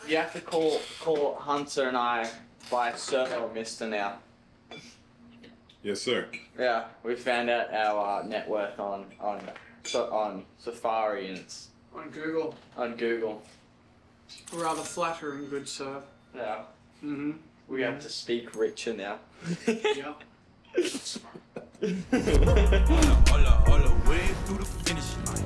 You have to call Hunter and I by Sir or Mister now. Yes, sir. Yeah, we found out our net worth on Safari and it's On Google. on Google. Rather flattering, good sir. Yeah. Mm-hmm. We have to speak richer now. Yeah.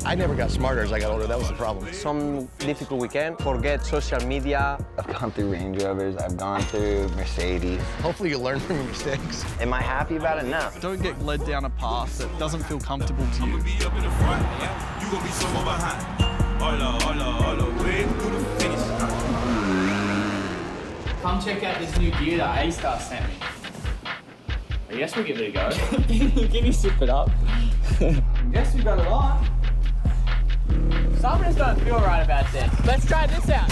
I never got smarter as I got older. That was the problem. Some difficult weekend, forget social media. I've gone through Range Rovers, I've gone through Mercedes. Hopefully you learn from your mistakes. Am I happy about it? No. Don't get led down a path that doesn't feel comfortable to you. Come check out this new gear that A-Star sent me. I guess we'll give it a go. Can you sip it up? I guess we got it on. Something's don't feel right about this. Let's try this out.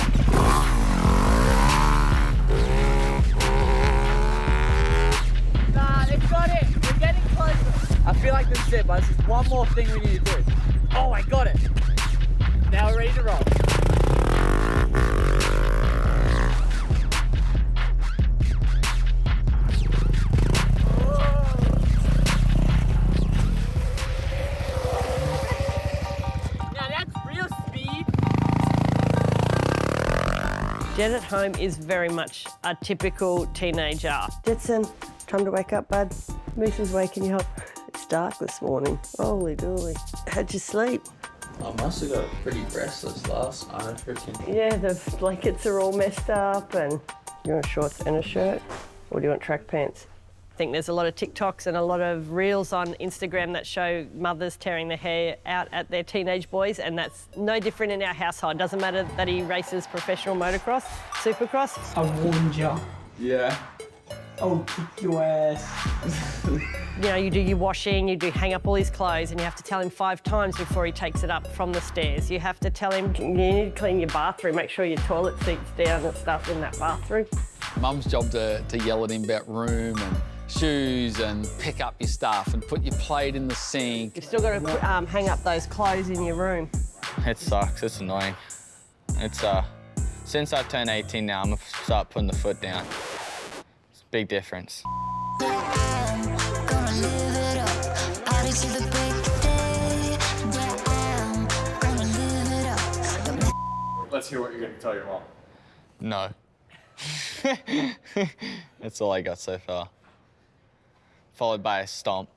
Nah, they've got it. We're getting closer. I feel like this is it, but there's just one more thing we need to do. Oh, I got it. Now we're ready to roll. Jett at home is very much a typical teenager. Jetson, time to wake up, bud. Moose's waking you up. It's dark this morning. Holy dooly. How'd you sleep? I must have got pretty restless last night, I reckon. Yeah, the blankets are all messed up and you want shorts and a shirt? Or do you want track pants? I think there's a lot of TikToks and a lot of reels on Instagram that show mothers tearing their hair out at their teenage boys, and that's no different in our household. Doesn't matter that he races professional motocross, supercross. I warned you. Yeah. I'll kick your ass. You know, you do your washing, you do hang up all his clothes, and you have to tell him 5 times before he takes it up from the stairs. You have to tell him you need to clean your bathroom, make sure your toilet seat's down and stuff in that bathroom. Mum's job to yell at him about room and shoes and pick up your stuff and put your plate in the sink. You've still got to hang up those clothes in your room. It sucks, it's annoying. It's, since I've turned 18 now, I'm gonna start putting the foot down. It's a big difference. Let's hear what you're going to tell your mom. No. That's all I got so far. Followed by a stomp.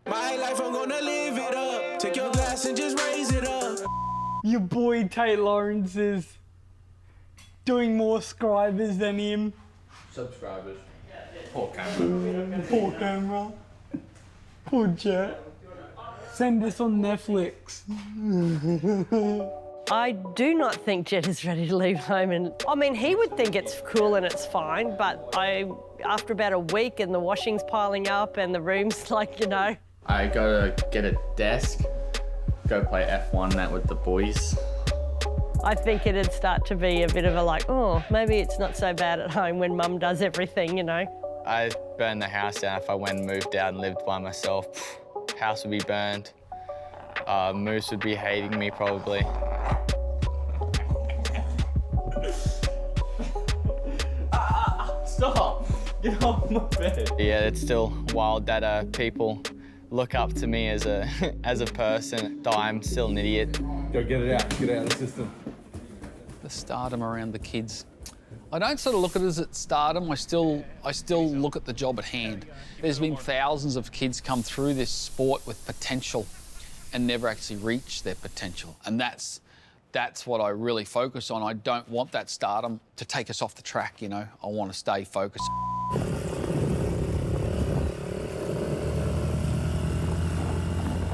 My life, I'm gonna live it up. Take your glass and just raise it up. Your boy Tate Lawrence is doing more subscribers than him. Subscribers. Poor camera. Poor Jett. Send this on Netflix. I do not think Jett is ready to leave home, and I mean, he would think it's cool and it's fine, but after about a week and the washing's piling up and the room's like, you know. I gotta get a desk, go play F1 that with the boys. I think it'd start to be a bit of a like, oh, maybe it's not so bad at home when mum does everything, you know. I'd burn the house down if I went and moved out and lived by myself. House would be burned. Moose would be hating me probably. Stop! Get off my bed. Yeah, it's still wild that people look up to me as a person, though I'm still an idiot. Go get it out. Get it out of the system. The stardom around the kids. I don't sort of look at it as stardom. I still look at the job at hand. There's been thousands of kids come through this sport with potential and never actually reach their potential, and that's what I really focus on. I don't want that stardom to take us off the track, you know. I want to stay focused.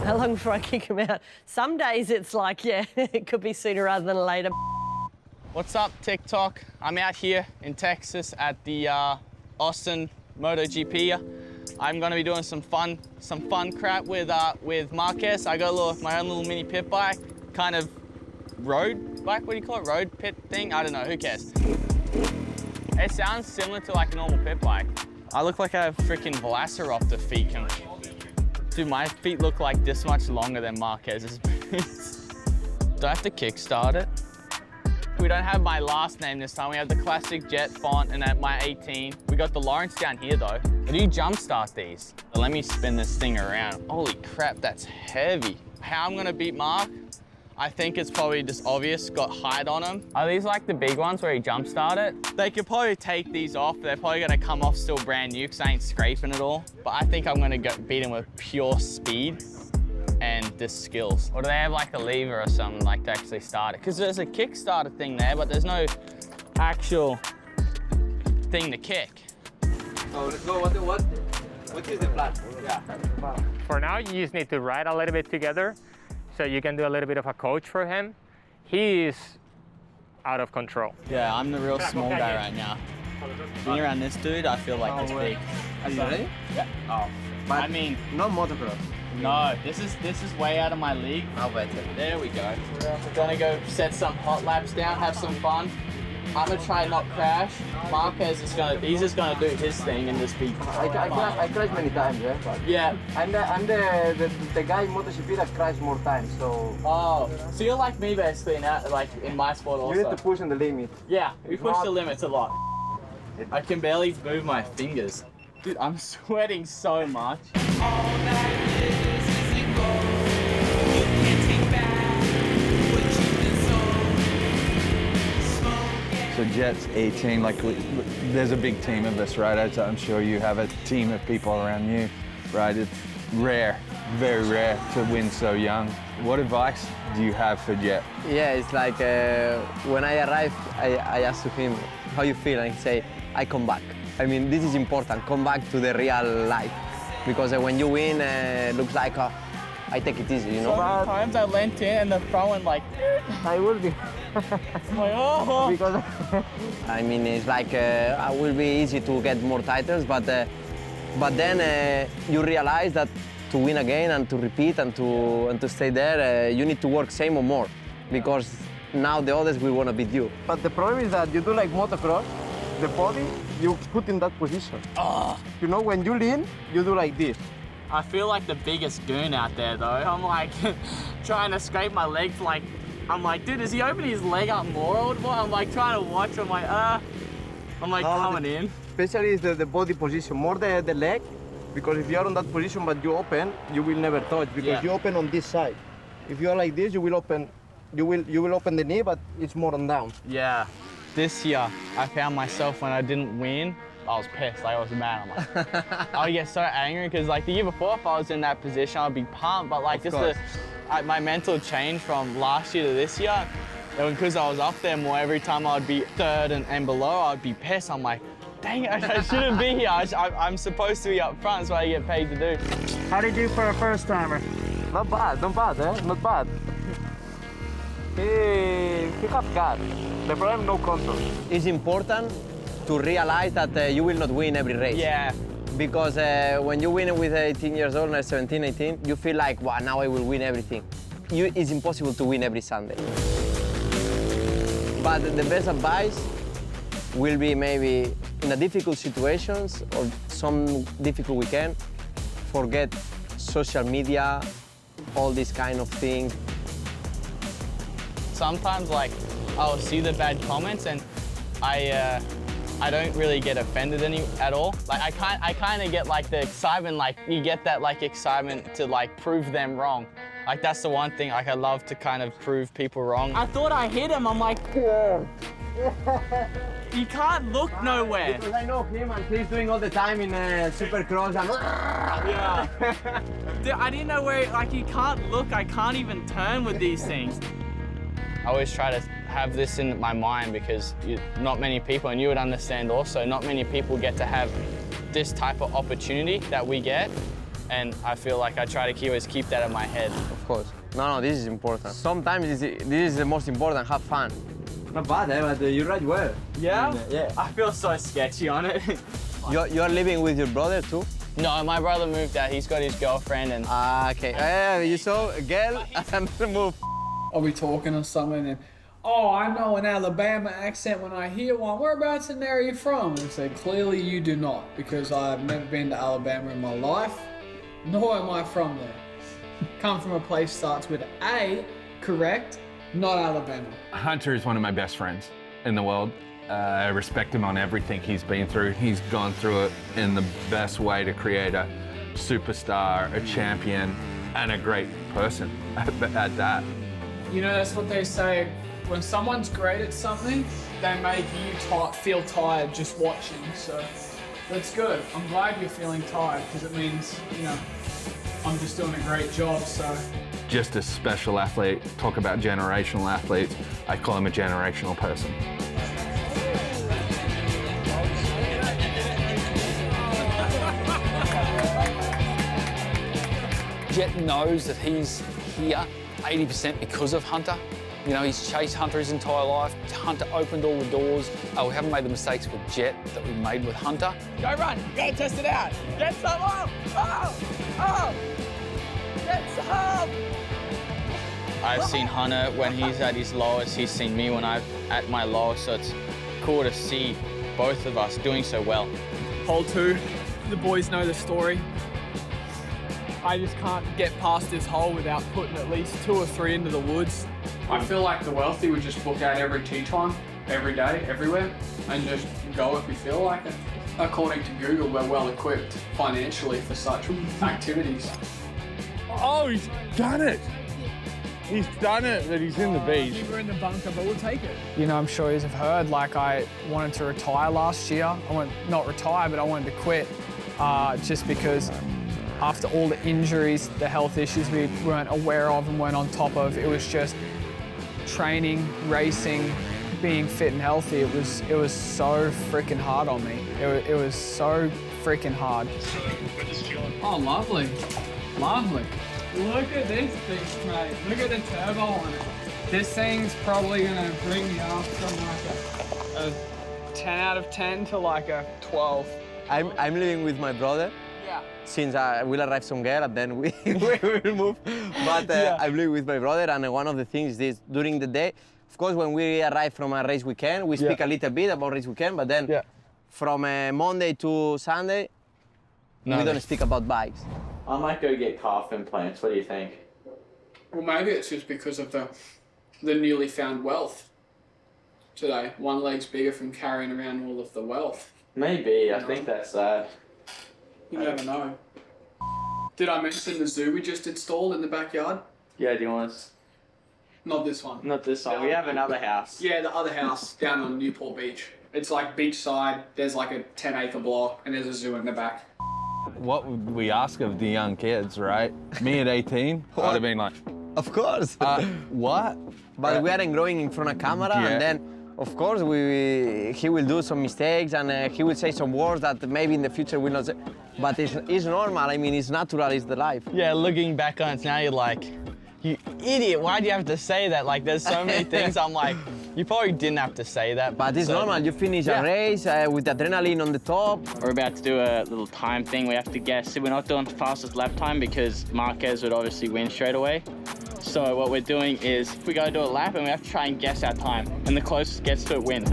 How long before I kick him out? Some days it's like, yeah, it could be sooner rather than later. What's up, TikTok? I'm out here in Texas at the Austin MotoGP. I'm gonna be doing some fun crap with Marquez. I got my own little mini pit bike, kind of road bike. What do you call it? Road pit thing? I don't know. Who cares? It sounds similar to like a normal pit bike. I look like I have freaking Velociraptor feet. Dude, my feet look like this much longer than Marquez's. Do I have to kickstart it? We We don't have my last name this time. We have the classic Jett font and at my 18. We got the Lawrence down here though. How do you jumpstart these? Let me spin this thing around. Holy crap, that's heavy. How I'm gonna beat Mark? I think it's probably just obvious, got height on them. Are these like the big ones where you jumpstart it? They could probably take these off. They're probably gonna come off still brand new because I ain't scraping it all. But I think I'm gonna beat him with pure speed and just skills. Or do they have like a lever or something like to actually start it? Because there's a Kickstarter thing there, but there's no actual thing to kick. So let's go, what is the plan? Yeah. For now, you just need to ride a little bit together so you can do a little bit of a coach for him. He is out of control. Yeah, I'm the real small guy right now. Being around this dude, I feel like it's big. Are you ready? Yeah. Oh. But I mean, not motocross. No, this is way out of my league. I'll bet it. There we go. We're gonna go set some hot laps down, have some fun. I'm gonna try not crash. Marquez is he's just gonna do his thing and just be. I crashed many times, Yeah. I'm the guy in MotoGP that crashed more times, so. Oh, so you're like me basically now, like in my sport also. You need to push on the limit. Yeah, we push the limits a lot. I can barely move my fingers. Dude, I'm sweating so much. So Jett's 18, like there's a big team of us, right? As I'm sure you have a team of people around you, right? It's rare, very rare to win so young. What advice do you have for Jett? Yeah, it's like when I arrived, I asked to him, how you feel? And he say, I come back. I mean, this is important, come back to the real life. Because when you win, it looks like, I take it easy, you know? Sometimes I leant in and the throwing like, I will be. like, oh. Because I mean, it's like it will be easy to get more titles, but then you realize that to win again and to repeat and to stay there, you need to work same or more, because now the others will want to beat you. But the problem is that you do like motocross, the body you put in that position. Oh. You know, when you lean, you do like this. I feel like the biggest goon out there though. I'm like trying to scrape my legs like, I'm like, dude, is he opening his leg up more or what? I'm like trying to watch, I'm like, coming in. Especially is the body position, more the leg, because if you are on that position but you open, you will never touch, because you open on this side. If you are like this, you will open the knee, but it's more on down. Yeah. This year, I found myself when I didn't win, I was pissed, like I was mad. I'm like, I would get so angry because like the year before, if I was in that position, I'd be pumped. But like my mental change from last year to this year, and because I was up there more, every time I'd be third and below, I'd be pissed. I'm like, dang it, I shouldn't be here. I'm supposed to be up front. That's what I get paid to do. How do you do for a first timer? Not bad, not bad. He got got. The problem, no control. It's important to realize that you will not win every race. Yeah. Because when you win with 18 years old, 17, 18, you feel like, wow, now I will win everything. It's impossible to win every Sunday. But the best advice will be maybe in a difficult situations or some difficult weekend, forget social media, all these kind of things. Sometimes like I'll see the bad comments and I don't really get offended at all. Like I kind of get like the excitement, like you get that like excitement to like prove them wrong. Like that's the one thing, like I love to kind of prove people wrong. I thought I hit him, I'm like, you can't look nowhere. Because I know him and he's doing all the time in Supercross and yeah. Dude, I didn't know where, like you can't look, I can't even turn with these things. I always try to have this in my mind because not many people, and you would understand also, not many people get to have this type of opportunity that we get. And I feel like I try to always keep that in my head. Of course. No, this is important. Sometimes this is the most important, have fun. Not bad, but you ride well. Yeah? Yeah. I feel so sketchy on it. You're living with your brother too? No, my brother moved out. He's got his girlfriend and... okay. You saw a girl and move. I'll be talking or something and, oh, I know an Alabama accent when I hear one. Whereabouts in there are you from? And say, clearly you do not, because I've never been to Alabama in my life, nor am I from there. Come from a place starts with A, correct, Not Alabama. Hunter is one of my best friends in the world. I respect him on everything he's been through. He's gone through it in the best way to create a superstar, a champion, and a great person at that. You know, that's what they say. When someone's great at something, they make you feel tired just watching. So that's good. I'm glad you're feeling tired because it means, you know, I'm just doing a great job, so. Just a special athlete. Talk about generational athletes. I call him a generational person. Jett knows that he's here 80% because of Hunter. You know, he's chased Hunter his entire life. Hunter opened all the doors. We haven't made the mistakes with Jett that we made with Hunter. Go run, go test it out. Get some up, oh. Get some. I've seen Hunter when he's at his lowest. He's seen me when I'm at my lowest. So it's cool to see both of us doing so well. Hole 2, the boys know the story. I just can't get past this hole without putting at least 2 or 3 into the woods. I feel like the wealthy would just book out every tea time, every day, everywhere, and just go if we feel like it. According to Google, we're well equipped financially for such activities. Oh, he's done it. He's done it, but he's in the beach. We're in the bunker, but we'll take it. You know, I'm sure you've heard, like, I wanted to retire last year. Not retire, but I wanted to quit just because after all the injuries, the health issues we weren't aware of and weren't on top of, it was just training, racing, being fit and healthy. It was so freaking hard on me. It was so freaking hard. Oh, lovely. Lovely. Look at this beast, mate. Look at the turbo on it. This thing's probably gonna bring me up from like a 10 out of 10 to like a 12. I'm living with my brother. Yeah. Since I will arrive somewhere and then we will move. But I'm living with my brother, and one of the things is during the day, of course, when we arrive from a race weekend, we speak a little bit about race weekend, but then from Monday to Sunday, we don't speak about bikes. I might go get calf implants. What do you think? Well, maybe it's just because of the newly found wealth today. One leg's bigger from carrying around all of the wealth. Maybe. I think that's that. You never know. Did I mention the zoo we just installed in the backyard? Yeah, do you want us? Not this one. Not this one. We have another house. Yeah, the other house down on Newport Beach. It's like beachside. There's like a 10-acre block, and there's a zoo in the back. What would we ask of the young kids, right? Me at 18, I'd have been like, of course. What? But we aren't growing in front of camera, and then, of course, he will do some mistakes, and he will say some words that maybe in the future will not say. But it's normal. I mean, it's natural. It's the life. Yeah, looking back on it now, you're like, you idiot. Why do you have to say that? Like, there's so many things. I'm like, you probably didn't have to say that. But it's normal. You finish a race with adrenaline on the top. We're about to do a little time thing. We have to guess. We're not doing fastest lap time because Marquez would obviously win straight away. So what we're doing is we gotta do a lap and we have to try and guess our time. And the closest gets to it wins.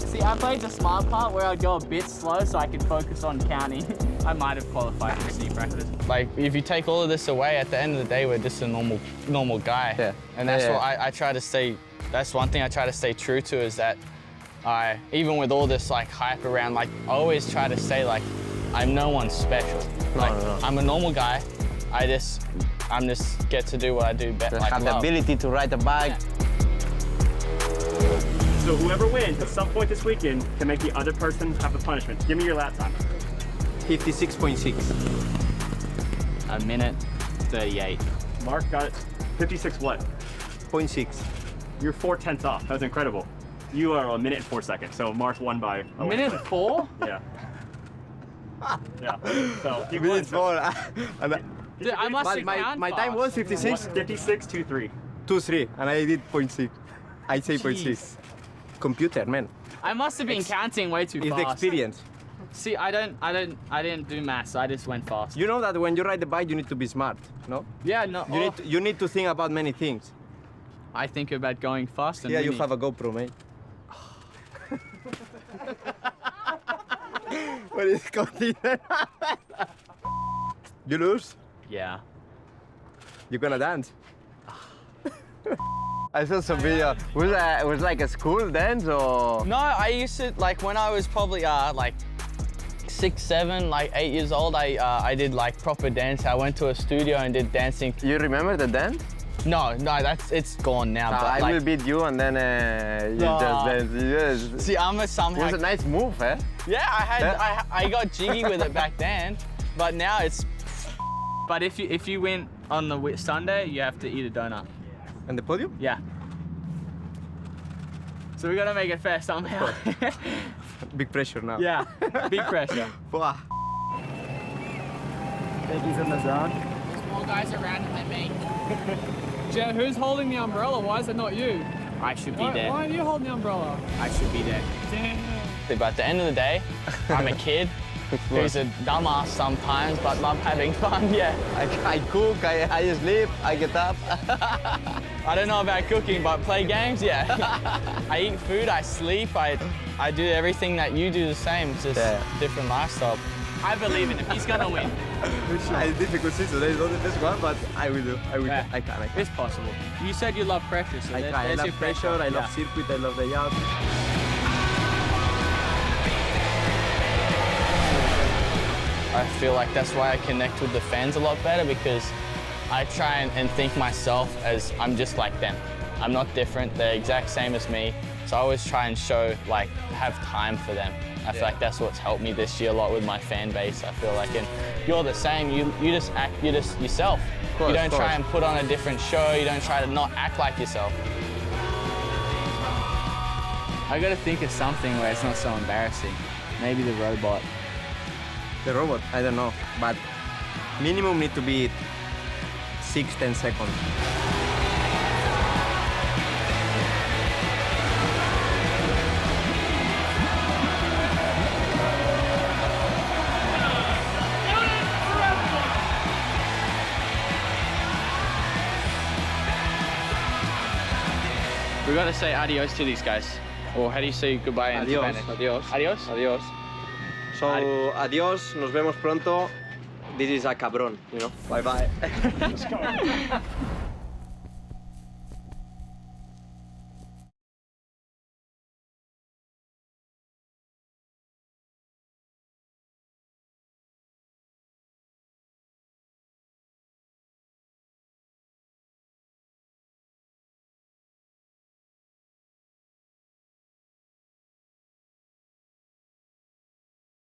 See, I played the smart part where I'd go a bit slow so I could focus on counting. I might have qualified for C practice. Like, if you take all of this away, at the end of the day, we're just a normal guy. Yeah. And that's what I try to stay, that's one thing I try to stay true to is that even with all this like hype around, like I always try to say like, I'm no one special. Like, I'm a normal guy. I'm just get to do what I do best. Like, have the ability to ride a bike. So whoever wins at some point this weekend can make the other person have the punishment. Give me your lap time. 56.6. A minute 38. Mark got it. 56 what? 0.6. You're 4/10 off. That was incredible. You are a minute and 4 seconds. So Mark won by a minute 4? Yeah. Yeah. So you minute 4. Dude, I must have counted my time was 56. 56.23. 2.3, and I did 0.6. I say 0.6. Computer, man. I must have been counting way too fast. It's the experience. See, I didn't do maths. I just went fast. You know that when you ride the bike, you need to be smart, no? Yeah, no. You need to think about many things. I think about going fast and you have a GoPro, mate. What is considered? You lose? Yeah. You gonna dance? I saw some video. Was like a school dance or? No, I used to, like when I was probably like 6, 7, like 8 years old, I did like proper dance. I went to a studio and did dancing. You remember the dance? No, it's gone now. But I like, will beat you and then you just dance. Yes. See, I'm a somehow. It was a nice move, eh? Yeah, I got jiggy with it back then, but now it's. But if you win on the Sunday, you have to eat a donut. On the podium? Yeah. So we gotta make it fair somehow. Big pressure now. Yeah, big pressure. Wow. Becky's in the zone. More guys around than me. Jett, who's holding the umbrella? Why is it not you? I should be there. Why aren't you holding the umbrella? I should be there. Damn. But at the end of the day, I'm a kid who's a dumbass sometimes, but love having fun, yeah. I cook, I sleep, I get up. I don't know about cooking, but play games, yeah. I eat food, I sleep, I do everything that you do the same, it's just different lifestyle. I believe in him, he's gonna win. It's difficult season, today is not the best one, but I will do, I will. Yeah. I can. It's possible. You said you love pressure, so I love pressure, I love circuit, I love the yacht. I feel like that's why I connect with the fans a lot better, because I try and think myself as I'm just like them. I'm not different, they're exact same as me. So I always try and show, like, have time for them. I feel like that's what's helped me this year a lot with my fan base. I feel like, and you're the same, you just act, you're just yourself. You don't try and put on a different show, you don't try to not act like yourself. I gotta think of something where it's not so embarrassing. Maybe the robot. The robot, I don't know, but minimum need to be 6-10 seconds. We gotta say adios to these guys. Or how do you say goodbye in Adios. Spanish? Adios. Adios? Adios. So, adios, nos vemos pronto. This is a cabrón, you know? Bye-bye. Let's go.